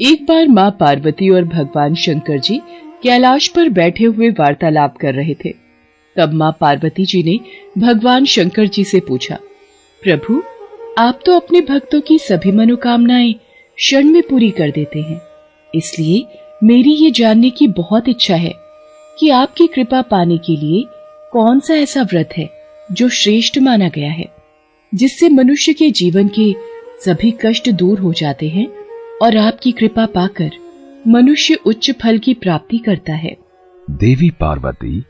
एक बार माँ पार्वती और भगवान शंकर जी कैलाश पर बैठे हुए वार्तालाप कर रहे थे। तब माँ पार्वती जी ने भगवान शंकर जी से पूछा, प्रभु, आप तो अपने भक्तों की सभी मनोकामनाएं क्षण में पूरी कर देते हैं, इसलिए मेरी ये जानने की बहुत इच्छा है कि आपकी कृपा पाने के लिए कौन सा ऐसा व्रत है जो श्रेष्ठ माना गया है, जिससे मनुष्य के जीवन के सभी कष्ट दूर हो जाते हैं और आपकी कृपा पाकर मनुष्य उच्च फल की प्राप्ति करता है। देवी पार्वती,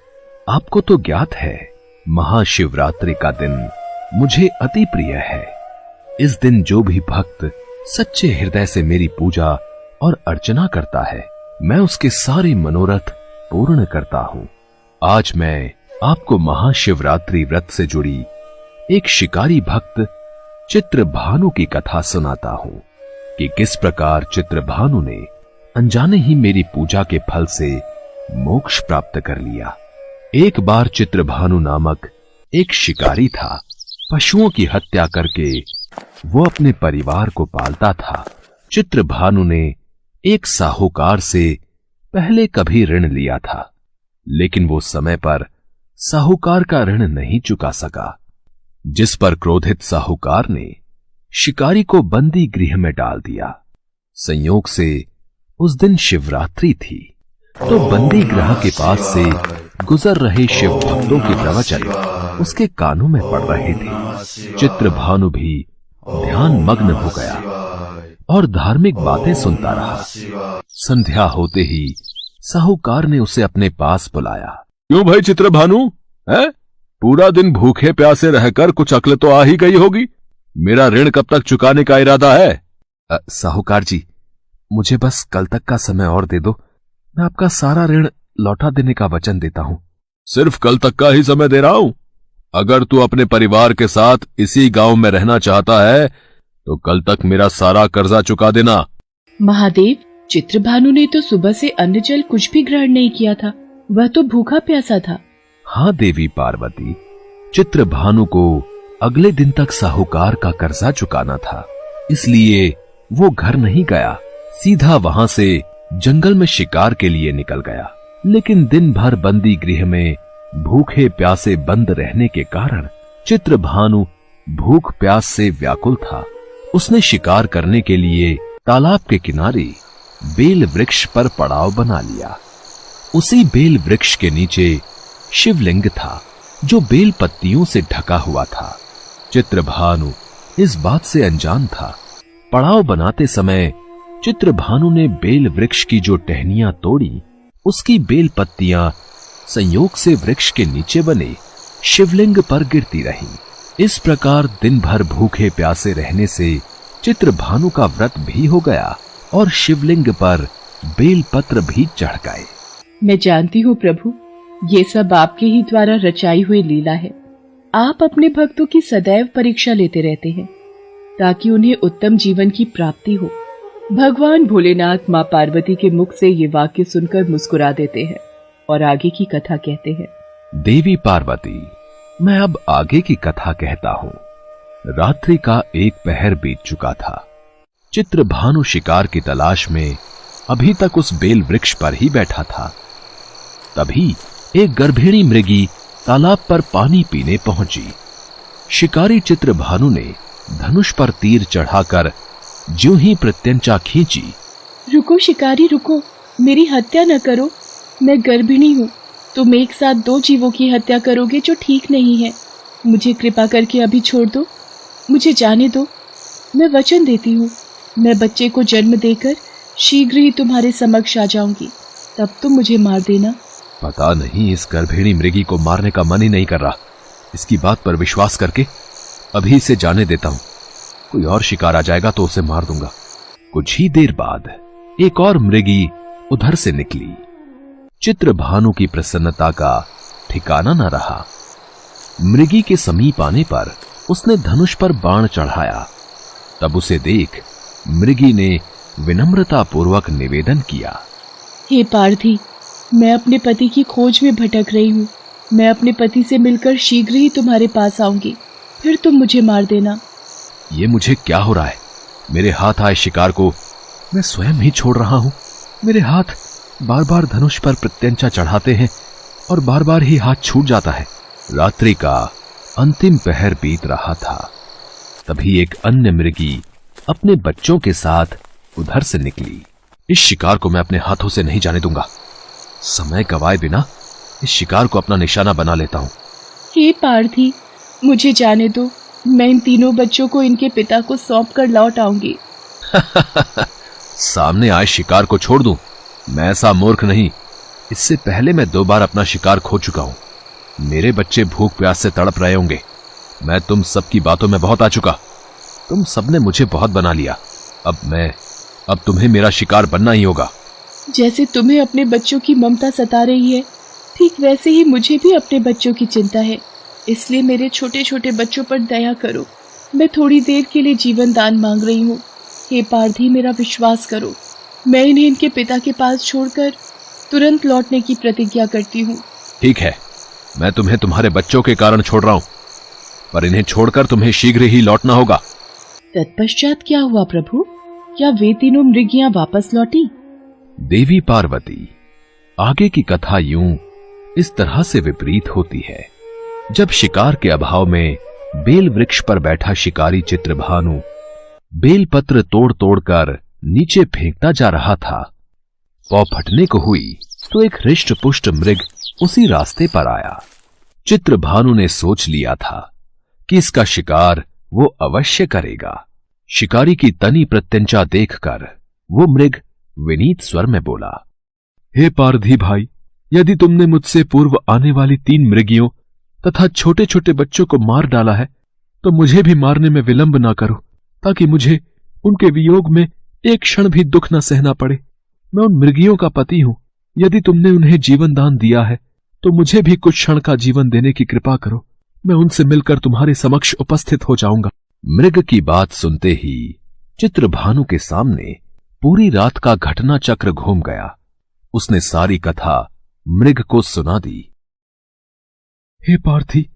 आपको तो ज्ञात है, महाशिवरात्रि का दिन मुझे अति प्रिय है। इस दिन जो भी भक्त सच्चे हृदय से मेरी पूजा और अर्चना करता है, मैं उसके सारे मनोरथ पूर्ण करता हूँ। आज मैं आपको महाशिवरात्रि व्रत से जुड़ी एक शिकारी भक्त चित्रभानु की कथा सुनाता हूँ कि किस प्रकार चित्रभानु ने अनजाने ही मेरी पूजा के फल से मोक्ष प्राप्त कर लिया। एक बार चित्रभानु नामक एक शिकारी था। पशुओं की हत्या करके वो अपने परिवार को पालता था। चित्रभानु ने एक साहूकार से पहले कभी ऋण लिया था, लेकिन वो समय पर साहूकार का ऋण नहीं चुका सका, जिस पर क्रोधित साहूकार ने शिकारी को बंदी गृह में डाल दिया। संयोग से उस दिन शिवरात्रि थी, तो बंदी गृह के पास से गुजर रहे शिव भक्तों के प्रवचन उसके कानों में पड़ रहे थे। चित्रभानु भी ध्यान मग्न हो गया और धार्मिक बातें सुनता रहा। संध्या होते ही साहूकार ने उसे अपने पास बुलाया। क्यों भाई चित्रभानु, है? पूरा दिन भूखे प्यासे रहकर कुछ अक्ल तो आ ही गई होगी। मेरा ऋण कब तक चुकाने का इरादा है? साहूकार जी, मुझे बस कल तक का समय और दे दो, मैं आपका सारा ऋण लौटा देने का वचन देता हूं। सिर्फ कल तक का ही समय दे रहा हूं। अगर तू अपने परिवार के साथ इसी गांव में रहना चाहता है तो कल तक मेरा सारा कर्जा चुका देना। महादेव, चित्रभानु ने तो सुबह से अन्न जल कुछ भी ग्रहण नहीं किया था, वह तो भूखा प्यासा था। हाँ देवी पार्वती, चित्रभानु को अगले दिन तक साहूकार का कर्जा चुकाना था, इसलिए वो घर नहीं गया, सीधा वहां से जंगल में शिकार के लिए निकल गया। लेकिन दिन भर बंदी गृह में भूखे प्यासे बंद रहने के कारण चित्रभानु भूख प्यास से व्याकुल था। उसने शिकार करने के लिए तालाब के किनारे बेल वृक्ष पर पड़ाव बना लिया। उसी बेल वृक्ष के नीचे शिवलिंग था, जो बेल पत्तियों से ढका हुआ था। चित्रभानु इस बात से अनजान था। पड़ाव बनाते समय चित्रभानु ने बेल वृक्ष की जो टहनियां तोड़ी, उसकी बेल पत्तियां संयोग से वृक्ष के नीचे बने शिवलिंग पर गिरती रहीं। इस प्रकार दिन भर भूखे प्यासे रहने से चित्रभानु का व्रत भी हो गया और शिवलिंग पर बेल पत्र भी चढ़ गए। मैं जानती हूँ प्रभु, ये सब आपके ही द्वारा रचाई हुई लीला है। आप अपने भक्तों की सदैव परीक्षा लेते रहते हैं ताकि उन्हें उत्तम जीवन की प्राप्ति हो। भगवान भोलेनाथ माँ पार्वती के मुख से ये वाक्य सुनकर मुस्कुरा देते हैं और आगे की कथा कहते हैं। देवी पार्वती, मैं अब आगे की कथा कहता हूँ। रात्रि का एक पहर बीत चुका था। चित्रभानु शिकार की तलाश में अभी तक उस बेल वृक्ष पर ही बैठा था। तभी एक गर्भिणी मृगी तालाब पर पानी पीने पहुंची। शिकारी चित्रभानु ने धनुष पर तीर चढ़ाकर ज्यों ही प्रत्यंचा खींची। रुको शिकारी रुको, मेरी हत्या न करो, मैं गर्भिणी हूँ। तुम एक साथ दो जीवों की हत्या करोगे जो ठीक नहीं है। मुझे कृपा करके अभी छोड़ दो, मुझे जाने दो। मैं वचन देती हूँ, मैं बच्चे को जन्म देकर शीघ्र ही तुम्हारे समक्ष आ जाऊंगी, तब तुम मुझे मार देना। पता नहीं इस गर्भिणी मृगी को मारने का मन ही नहीं कर रहा। इसकी बात पर विश्वास करके अभी इसे जाने देता हूं। कोई और शिकार आ जाएगा तो उसे मार दूंगा। कुछ ही देर बाद एक और मृगी उधर से निकली। चित्रभानु की प्रसन्नता का ठिकाना न रहा। मृगी के समीप आने पर उसने धनुष पर बाण चढ़ाया। तब उसे देख मृगी ने विनम्रता पूर्वक निवेदन किया, हे पार्थी, मैं अपने पति की खोज में भटक रही हूँ। मैं अपने पति से मिलकर शीघ्र ही तुम्हारे पास आऊंगी, फिर तुम मुझे मार देना। ये मुझे क्या हो रहा है? मेरे हाथ आए शिकार को मैं स्वयं ही छोड़ रहा हूं। मेरे हाथ बार बार धनुष पर प्रत्यंचा चढ़ाते हैं और बार बार ही हाथ छूट जाता है। रात्रि का अंतिम पहर बीत रहा था। तभी एक अन्य मृगी अपने बच्चों के साथ उधर से निकली। इस शिकार को मैं अपने हाथों से नहीं जाने दूंगा। समय गवाए बिना इस शिकार को अपना निशाना बना लेता हूं। हे पार्थी, मुझे जाने दो। मैं इन तीनों बच्चों को इनके पिता को सौंप कर लौट आऊंगी। सामने आए शिकार को छोड़ दूं? मैं ऐसा मूर्ख नहीं। इससे पहले मैं 2 बार अपना शिकार खो चुका हूं। मेरे बच्चे भूख प्यास से तड़प रहे होंगे। मैं तुम सबकी बातों में बहुत आ चुका। तुम सबने मुझे बहुत बना लिया। अब तुम्हें मेरा शिकार बनना ही होगा। जैसे तुम्हें अपने बच्चों की ममता सता रही है, ठीक वैसे ही मुझे भी अपने बच्चों की चिंता है। इसलिए मेरे छोटे छोटे बच्चों पर दया करो। मैं थोड़ी देर के लिए जीवन दान मांग रही हूँ। हे पार्थी, मेरा विश्वास करो। मैं इन्हें इनके पिता के पास छोड़कर तुरंत लौटने की प्रतिज्ञा करती हूँ। ठीक है, मैं तुम्हें तुम्हारे बच्चों के कारण छोड़ रहा हूं, पर इन्हें छोड़कर तुम्हें शीघ्र ही लौटना होगा। तत्पश्चात क्या हुआ प्रभु? क्या वे तीनों मृगियां वापस लौटी? देवी पार्वती, आगे की कथा यूं इस तरह से विपरीत होती है। जब शिकार के अभाव में बेल वृक्ष पर बैठा शिकारी चित्रभानु बेल पत्र तोड़ तोड़कर नीचे फेंकता जा रहा था, पौ फटने को हुई तो एक हृष्ट पुष्ट मृग उसी रास्ते पर आया। चित्रभानु ने सोच लिया था कि इसका शिकार वो अवश्य करेगा। शिकारी की तनी प्रत्यंचा देखकर वो मृग विनीत स्वर में बोला, हे पारधी भाई, यदि तुमने मुझसे पूर्व आने वाली 3 मृगियों तथा छोटे छोटे बच्चों को मार डाला है, तो मुझे भी मारने में विलंब ना करो, ताकि मुझे उनके वियोग में एक क्षण भी दुख न सहना पड़े। मैं उन मृगियों का पति हूं। यदि तुमने उन्हें जीवन दान दिया है, तो मुझे भी कुछ क्षण का जीवन देने की कृपा करो। मैं उनसे मिलकर तुम्हारे समक्ष उपस्थित हो जाऊंगा। मृग की बात सुनते ही चित्रभानु के सामने पूरी रात का घटना चक्र घूम गया। उसने सारी कथा मृग को सुना दी। हे पार्थी,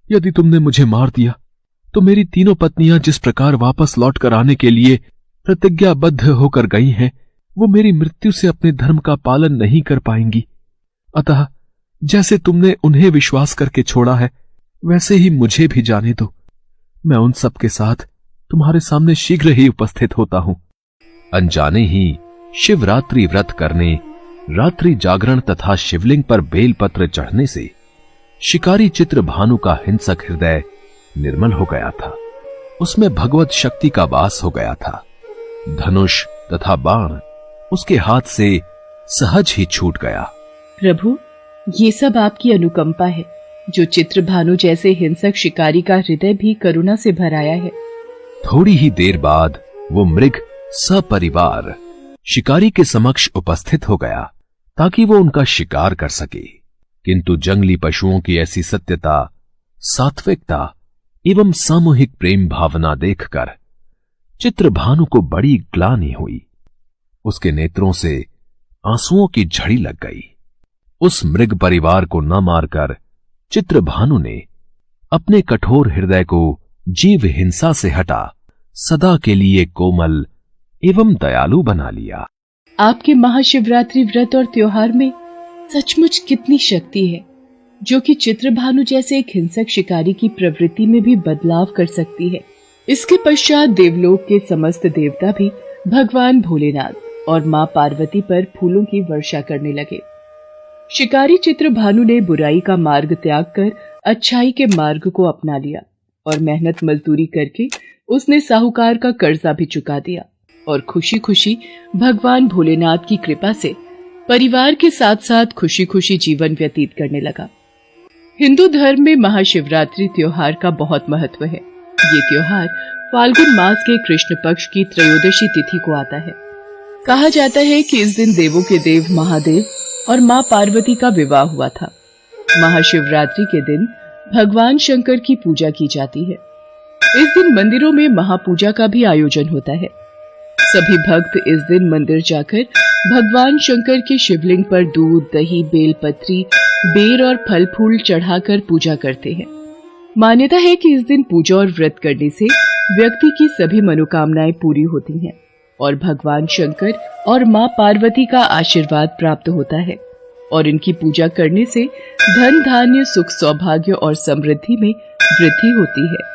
यदि तुमने मुझे मार दिया, तो मेरी तीनों पत्नियां जिस प्रकार वापस लौटकर आने के लिए प्रतिज्ञाबद्ध होकर गई हैं, वो मेरी मृत्यु से अपने धर्म का पालन नहीं कर पाएंगी। अतः जैसे तुमने उन्हें विश्वास करके छोड़ा है, वैसे ही मुझे भी जाने दो। मैं उन सब के साथ तुम्हारे सामने शीघ्र ही उपस्थित होता हूं। अनजाने ही शिवरात्रि व्रत करने, रात्रि जागरण तथा शिवलिंग पर बेलपत्र चढ़ने से शिकारी चित्रभानु का हिंसक हृदय निर्मल हो गया था। उसमें भगवत शक्ति का वास हो गया था। धनुष तथा बाण उसके हाथ से सहज ही छूट गया। प्रभु, ये सब आपकी अनुकंपा है, जो चित्रभानु जैसे हिंसक शिकारी का हृदय भी करुणा से भराया है। थोड़ी ही देर बाद वो मृग सपरिवार शिकारी के समक्ष उपस्थित हो गया, ताकि वो उनका शिकार कर सके। किंतु जंगली पशुओं की ऐसी सत्यता, सात्विकता एवं सामूहिक प्रेम भावना देखकर चित्रभानु को बड़ी ग्लानि हुई। उसके नेत्रों से आंसुओं की झड़ी लग गई। उस मृग परिवार को न मारकर चित्रभानु ने अपने कठोर हृदय को जीव हिंसा से हटा सदा के लिए कोमल एवं दयालु बना लिया। आपके महाशिवरात्रि व्रत और त्योहार में सचमुच कितनी शक्ति है, जो कि चित्रभानु जैसे एक हिंसक शिकारी की प्रवृत्ति में भी बदलाव कर सकती है। इसके पश्चात देवलोक के समस्त देवता भी भगवान भोलेनाथ और मां पार्वती पर फूलों की वर्षा करने लगे। शिकारी चित्रभानु ने बुराई का मार्ग त्याग कर अच्छाई के मार्ग को अपना लिया और मेहनत मजदूरी करके उसने साहूकार का कर्जा भी चुका दिया और खुशी खुशी भगवान भोलेनाथ की कृपा से परिवार के साथ साथ खुशी खुशी जीवन व्यतीत करने लगा। हिंदू धर्म में महाशिवरात्रि त्योहार का बहुत महत्व है। ये त्योहार फाल्गुन मास के कृष्ण पक्ष की त्रयोदशी तिथि को आता है। कहा जाता है कि इस दिन देवों के देव महादेव और मां पार्वती का विवाह हुआ था। महाशिवरात्रि के दिन भगवान शंकर की पूजा की जाती है। इस दिन मंदिरों में महापूजा का भी आयोजन होता है। सभी भक्त इस दिन मंदिर जाकर भगवान शंकर के शिवलिंग पर दूध, दही, बेलपत्री, बेर और फल फूल चढ़ाकर पूजा करते हैं। मान्यता है कि इस दिन पूजा और व्रत करने से व्यक्ति की सभी मनोकामनाएं पूरी होती हैं और भगवान शंकर और माँ पार्वती का आशीर्वाद प्राप्त होता है और इनकी पूजा करने से धन धान्य सुख सौभाग्य और समृद्धि में वृद्धि होती है।